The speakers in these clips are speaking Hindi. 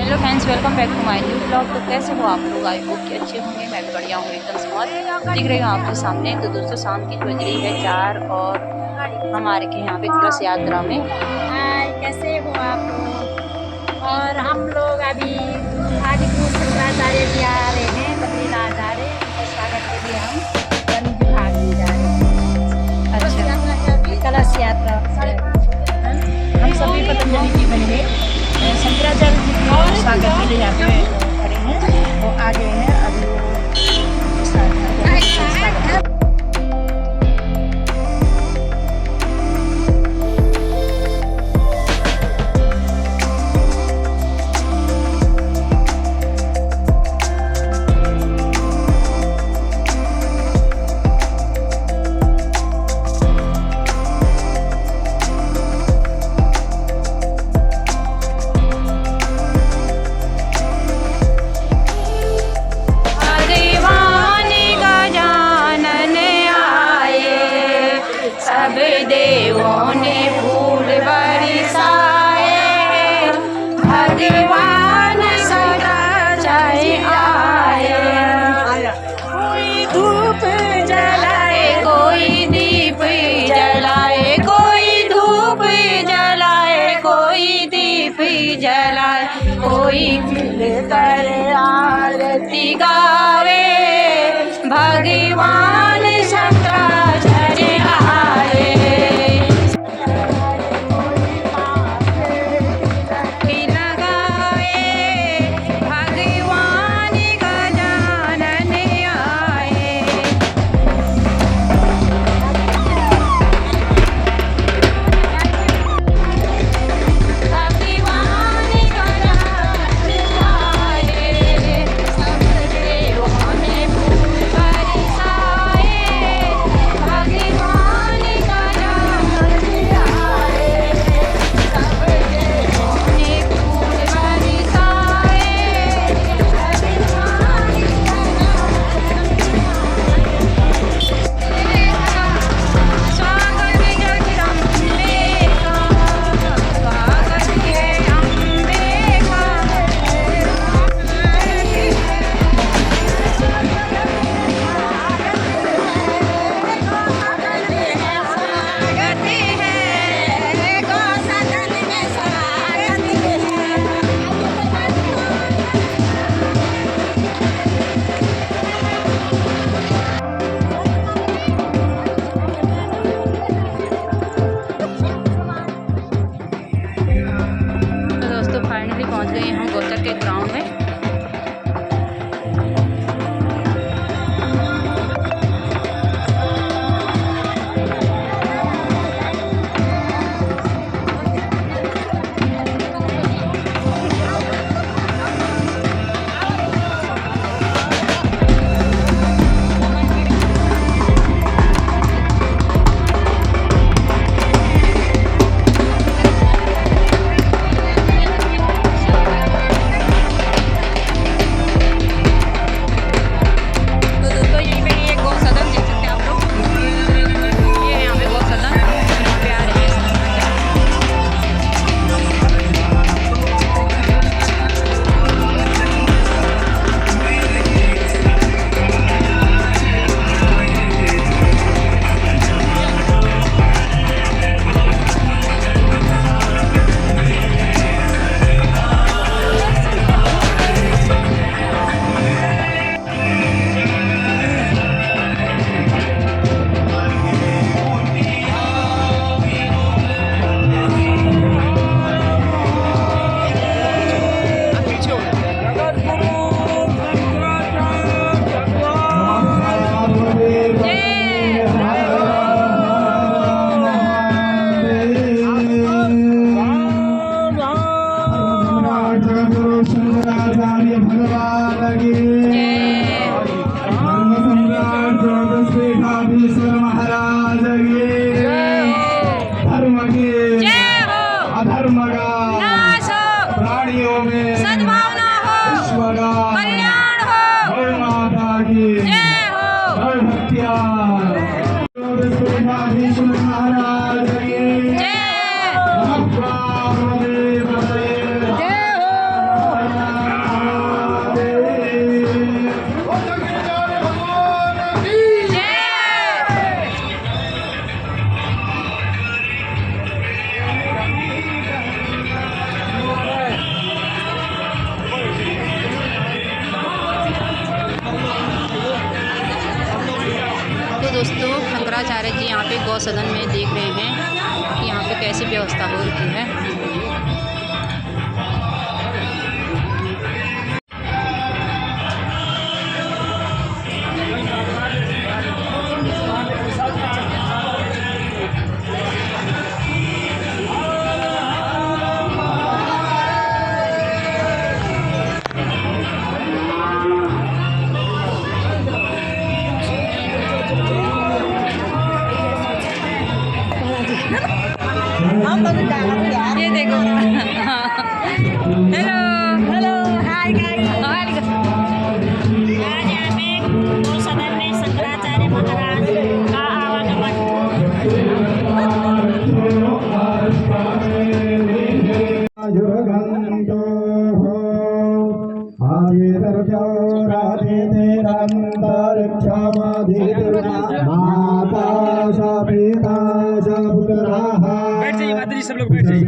Hello friends, welcome back to my new blog. तो कैसे हो आप लोग? आई होप कि अच्छे होंगे। मैं भी बढ़िया हूँ, एकदम मस्त दिख रही हूँ आपके सामने। तो दोस्तों, शाम की बज रही है 4 और हम आ रखे हैं यहाँ पे कलश यात्रा में। हाय, कैसे हो आप लोग? और हम लोग अभी आदिपुर शंकराचार्य जी आ रहे हैं, बद्रीनाथ जा रहे हैं। उनके स्वागत के लिए हम वन विभाग में जा रहे हैं। अच्छा, कलश यात्रा हम सभी पतंजलि जी बने शंकराचार्य जी के स्वागत के लिए यहाँ पे खड़े हैं। वो आगे हैं, अभी वो स्वागत है। सब देवों ने फूल बरसाए, भगवान शंकराचार्य आए। कोई धूप जलाए, कोई दीप जलाए, कोई धूप जलाए, कोई दीप जलाए, कोई मिलकर आरती गावे, भगवान शंकराचार्य पहुंच गए हम गौचर के ग्राउंड में। अधर्म का नाश हो, प्राणियों में सद्भावना हो, कल्याण हो, गौ माता की जय हो, भक्तिया महाराज की जय, जय हो। पे गौ सदन में देख रहे हैं कि यहाँ पे कैसी व्यवस्था हो रही है। ये देखो हेलो हेलो हाय गाइस। हाय आज यहाँ पे गौ सदन में शंकराचार्य महाराज का आवागमन। बैठ जाइए माता जी, सब लोग बैठ जाइए।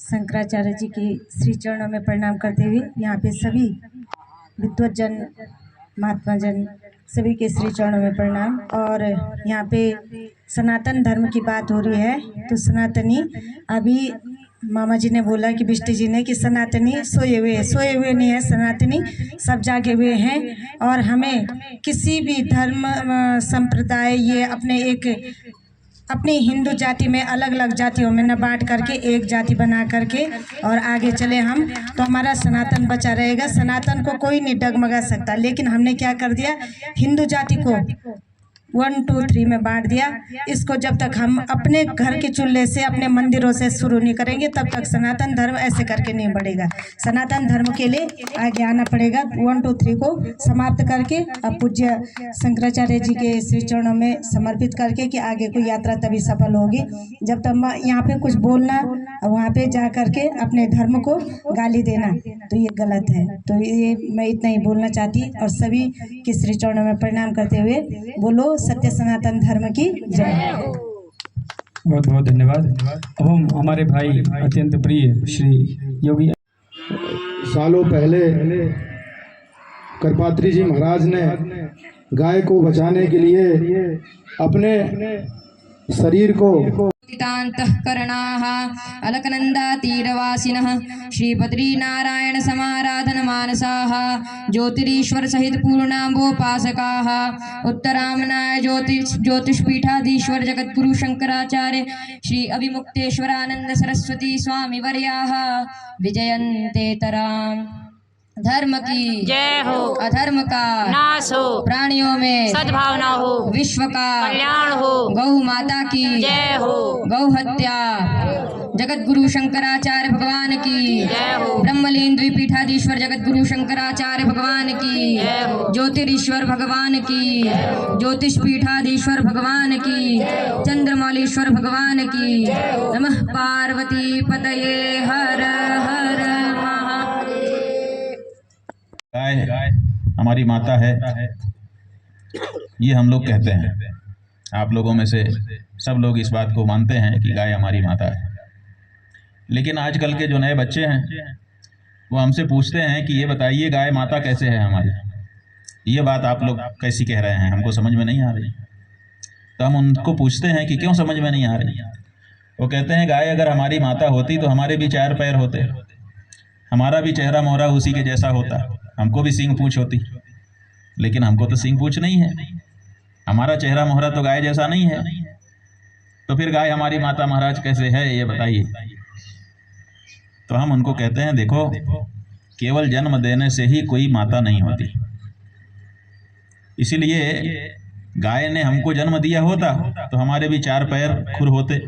शंकराचार्य जी के श्री चरणों में प्रणाम करते हुए यहाँ पे सभी विद्वज्जन महात्मा जन सभी के श्री चरणों में प्रणाम। और यहाँ पे सनातन धर्म की बात हो रही है तो सनातनी अभी मामा जी ने बोला कि बिष्टी जी ने कि सनातनी सोए हुए नहीं है, सनातनी सब जागे हुए हैं। और हमें किसी भी धर्म संप्रदाय ये अपनी हिंदू जाति में अलग अलग जातियों में न बांट करके एक जाति बना करके और आगे चले हम तो हमारा सनातन बचा रहेगा। सनातन को कोई नहीं डगमगा सकता। लेकिन हमने क्या कर दिया, हिंदू जाति को 1 2 3 में बांट दिया। इसको जब तक हम अपने घर के चूल्हे से अपने मंदिरों से शुरू नहीं करेंगे तब तक सनातन धर्म ऐसे करके नहीं बढ़ेगा। सनातन धर्म के लिए आगे आना पड़ेगा। 1 2 3 को समाप्त करके अब पूज्य शंकराचार्य जी के श्री चरणों में समर्पित करके कि आगे कोई यात्रा तभी सफल होगी जब तक यहाँ पे कुछ बोलना वहाँ पे जा करके अपने धर्म को गाली देना तो ये गलत है। तो ये मैं इतना ही बोलना चाहती और सभी के श्री चरणों में प्रणाम करते हुए बोलो सत्य सनातन धर्म की जय। बहुत बहुत धन्यवाद। अब हम हमारे भाई अत्यंत प्रिय श्री योगी सालों पहले करपात्री जी महाराज ने गाय को बचाने के लिए अपने शरीर को अंतःकरणाः अलकनन्दातीरवासिनः श्रीबद्रीनारायण समाराधन मानसाः ज्योतिरीश्वर सहित पूर्णाम्बोपासकाः उत्तरामनाय ज्योतिषपीठाधीश्वर जगद्गुरु शंकराचार्य श्री अभिमुक्तेश्वरानंद सरस्वती स्वामी वर्याः विजयन्तेतराम्। धर्म की जय हो, अधर्म का नाश हो, प्राणियों में सद्भावना हो, विश्व का कल्याण हो, गौ माता की जय हो, गौ हत्या जगत गुरु शंकराचार्य भगवान की जय हो, ब्रह्मलीन द्विपीठाधीश्वर जगत गुरु शंकराचार्य भगवान की जय हो, ज्योतिरीश्वर भगवान की ज्योतिष पीठाधीश्वर भगवान की चंद्रमौलीश्वर भगवान की नमः पार्वती पतये हर हर गाय हमारी माता है, ये हम लोग कहते हैं। आप लोगों में से सब लोग इस बात को मानते हैं कि गाय हमारी माता है। लेकिन आजकल के जो नए बच्चे हैं वो हमसे पूछते हैं कि ये बताइए गाय माता कैसे है हमारी। ये बात आप लोग कैसी कह रहे हैं, हमको समझ में नहीं आ रही। तो हम उनको पूछते हैं कि क्यों समझ में नहीं आ रही। वो कहते हैं गाय अगर हमारी माता होती तो हमारे भी 4 पैर होते, हमारा भी चेहरा मोहरा उसी के जैसा होता, हमको भी सींग पूंछ होती। लेकिन हमको तो सींग पूंछ नहीं है, हमारा चेहरा मोहरा तो गाय जैसा नहीं है। तो फिर गाय हमारी माता महाराज कैसे है ये बताइए। तो हम उनको कहते हैं देखो, केवल जन्म देने से ही कोई माता नहीं होती। इसीलिए गाय ने हमको जन्म दिया होता तो हमारे भी 4 पैर खुर होते,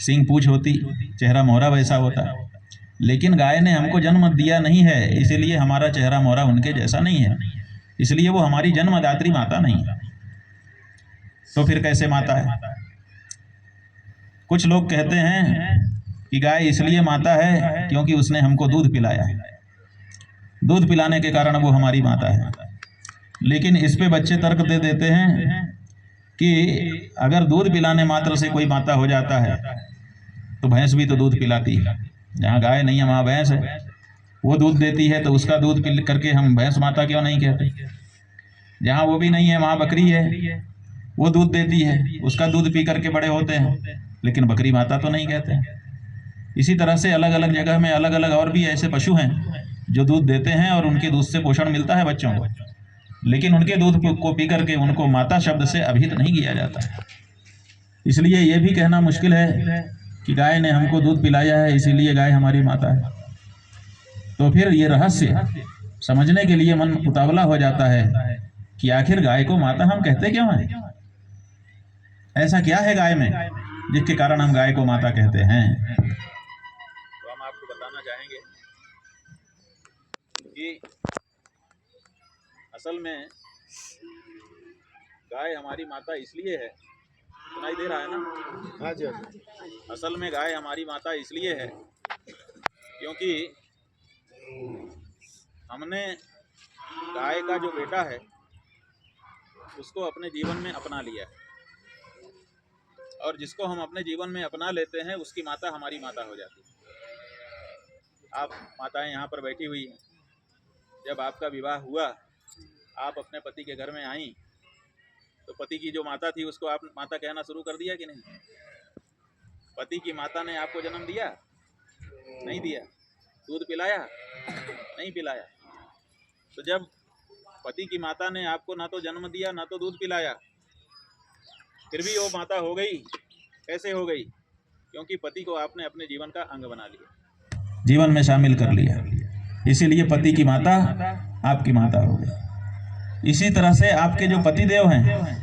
सींग पूंछ होती, चेहरा मोहरा वैसा होता। लेकिन गाय ने हमको जन्म दिया नहीं है, इसीलिए हमारा चेहरा मोहरा उनके जैसा नहीं है, इसलिए वो हमारी जन्मदात्री माता नहीं है। तो फिर कैसे माता है? कुछ लोग कहते हैं कि गाय इसलिए माता है क्योंकि उसने हमको दूध पिलाया है, दूध पिलाने के कारण वो हमारी माता है। लेकिन इस पे बच्चे तर्क दे देते हैं कि अगर दूध पिलाने मात्र से कोई माता हो जाता है तो भैंस भी तो दूध पिलाती है। जहाँ गाय नहीं है वहाँ भैंस है, वो दूध देती है, तो उसका दूध पी करके हम भैंस माता क्यों नहीं कहते। जहाँ वो भी नहीं है वहाँ बकरी है, वो दूध देती है, उसका दूध पी करके बड़े होते हैं, लेकिन बकरी माता तो नहीं कहते। इसी तरह से अलग अलग जगह में अलग अलग और भी ऐसे पशु हैं जो दूध देते हैं और उनके दूध से पोषण मिलता है बच्चों को, लेकिन उनके दूध को पी करके उनको माता शब्द से अभिहित नहीं किया जाता। इसलिए ये भी कहना मुश्किल है कि गाय ने हमको दूध पिलाया है इसीलिए गाय हमारी माता है। तो फिर ये रहस्य समझने के लिए मन उतावला हो जाता है कि आखिर गाय को माता हम कहते क्यों हैं। ऐसा क्या है गाय में जिसके कारण हम गाय को माता कहते हैं। तो हम आपको बताना चाहेंगे कि असल में गाय हमारी माता इसलिए है, सुनाई दे रहा है ना? हाँ जी। असल में गाय हमारी माता इसलिए है क्योंकि हमने गाय का जो बेटा है उसको अपने जीवन में अपना लिया है, और जिसको हम अपने जीवन में अपना लेते हैं उसकी माता हमारी माता हो जाती है। आप माताएं यहाँ पर बैठी हुई हैं, जब आपका विवाह हुआ, आप अपने पति के घर में आईं, तो पति की जो माता थी उसको आप माता कहना शुरू कर दिया कि नहीं? पति की माता ने आपको जन्म दिया? नहीं दिया। दूध पिलाया? नहीं पिलाया। तो जब पति की माता ने आपको ना तो जन्म दिया ना तो दूध पिलाया, फिर भी वो माता हो गई। कैसे हो गई? क्योंकि पति को आपने अपने जीवन का अंग बना लिया, जीवन में शामिल कर लिया, इसीलिए पति की माता आपकी माता हो गई। इसी तरह से आपके जो पति देव हैं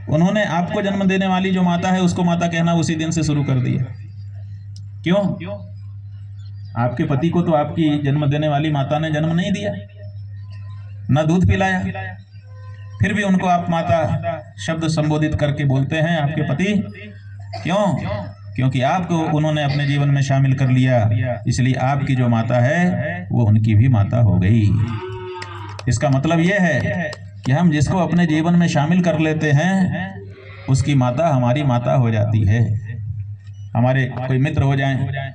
उन्होंने आपको जन्म देने वाली जो माता है उसको माता कहना उसी दिन से शुरू कर दिया। क्यों? आपके पति को तो आपकी जन्म देने वाली माता ने जन्म नहीं दिया, न दूध पिलाया, फिर भी उनको आप माता शब्द संबोधित करके बोलते हैं आपके पति। क्यों? क्योंकि आपको उन्होंने अपने जीवन में शामिल कर लिया, इसलिए आपकी जो माता है वो उनकी भी माता हो गई। इसका मतलब यह है कि हम जिसको अपने जीवन में शामिल कर लेते हैं उसकी माता हमारी माता हो जाती है। हमारे कोई मित्र हो जाएं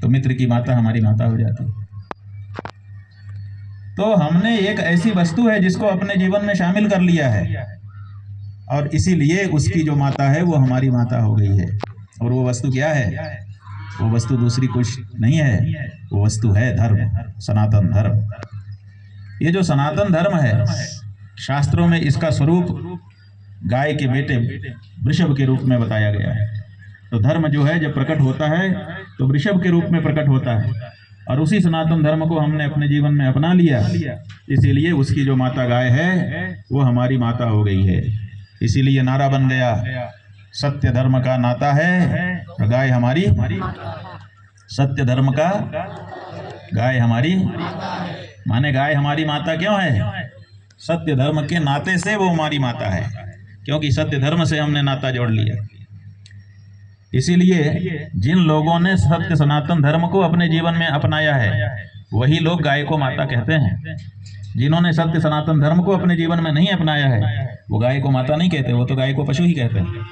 तो मित्र की माता हमारी माता हो जाती है। तो हमने एक ऐसी वस्तु है जिसको अपने जीवन में शामिल कर लिया है, और इसीलिए उसकी जो माता है वो हमारी माता हो गई है। और वो वस्तु क्या है? वो वस्तु दूसरी कुछ नहीं है, वो वस्तु है धर्म, सनातन धर्म। ये जो सनातन धर्म है, शास्त्रों में इसका स्वरूप गाय के बेटे वृषभ के रूप में बताया गया है। तो धर्म जो है जब प्रकट होता है तो वृषभ के रूप में प्रकट होता है, और उसी सनातन धर्म को हमने अपने जीवन में अपना लिया, इसीलिए उसकी जो माता गाय है वो हमारी माता हो गई है। इसीलिए नारा बन गया, सत्य धर्म का नाता है और गाय हमारी, सत्य धर्म का गाय हमारी, माने गाय हमारी माता क्यों है? सत्य धर्म के नाते से वो हमारी माता है, क्योंकि सत्य धर्म से हमने नाता जोड़ लिया। इसीलिए जिन लोगों ने सत्य सनातन धर्म को अपने जीवन में अपनाया है वही लोग गाय को माता कहते हैं। जिन्होंने सत्य सनातन धर्म को अपने जीवन में नहीं अपनाया है वो गाय को माता नहीं कहते, वो तो गाय को पशु ही कहते हैं।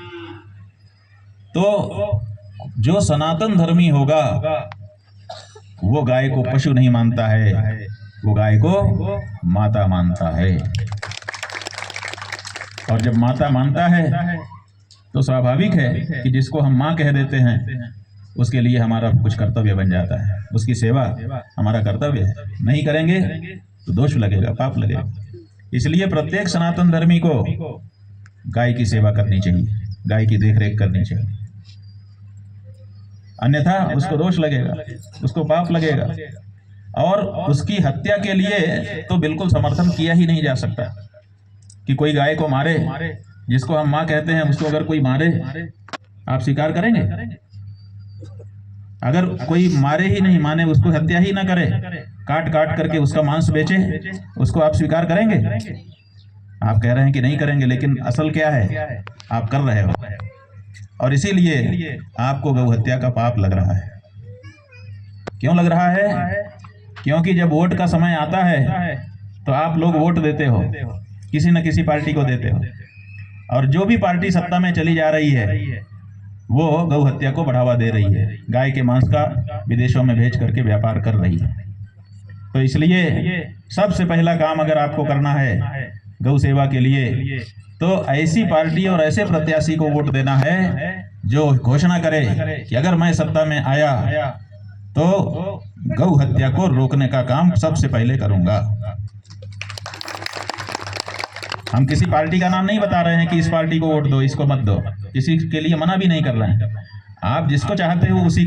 तो जो सनातन धर्मी होगा वो गाय को पशु नहीं मानता है, वो गाय को माता मानता है। और जब माता मानता है तो स्वाभाविक है कि जिसको हम माँ कह देते हैं उसके लिए हमारा कुछ कर्तव्य बन जाता है, उसकी सेवा हमारा कर्तव्य है। नहीं करेंगे तो दोष लगेगा, पाप लगेगा। इसलिए प्रत्येक सनातन धर्मी को गाय की सेवा करनी चाहिए, गाय की देखरेख करनी चाहिए, अन्यथा उसको दोष लगेगा, उसको पाप लगेगा। और उसकी हत्या के लिए तो बिल्कुल समर्थन किया ही नहीं जा सकता कि कोई गाय को मारे, जिसको हम माँ कहते हैं उसको अगर कोई मारे, आप स्वीकार करेंगे? अगर कोई मारे ही नहीं, माने उसको हत्या ही ना करे, काट काट करके उसका मांस बेचे, उसको आप स्वीकार करेंगे? आप कह रहे हैं कि नहीं करेंगे, लेकिन असल क्या है? आप कर रहे हो, और इसीलिए आपको गौ हत्या का पाप लग रहा है। क्यों लग रहा है? क्योंकि जब वोट का समय आता है तो आप लोग वोट देते हो, किसी न किसी पार्टी को देते हो, और जो भी पार्टी सत्ता में चली जा रही है वो गौ हत्या को बढ़ावा दे रही है, गाय के मांस का विदेशों में भेज करके व्यापार कर रही है। तो इसलिए सबसे पहला काम अगर आपको करना है गौ सेवा के लिए, तो ऐसी पार्टी और ऐसे प्रत्याशी को वोट देना है जो घोषणा करे कि अगर मैं सत्ता में आया तो गौ हत्या को रोकने का काम सबसे पहले करूंगा। हम किसी पार्टी का नाम नहीं बता रहे हैं कि इस पार्टी को वोट दो, इसको मत दो, किसी के लिए मना भी नहीं कर रहे हैं। आप जिसको चाहते हो उसी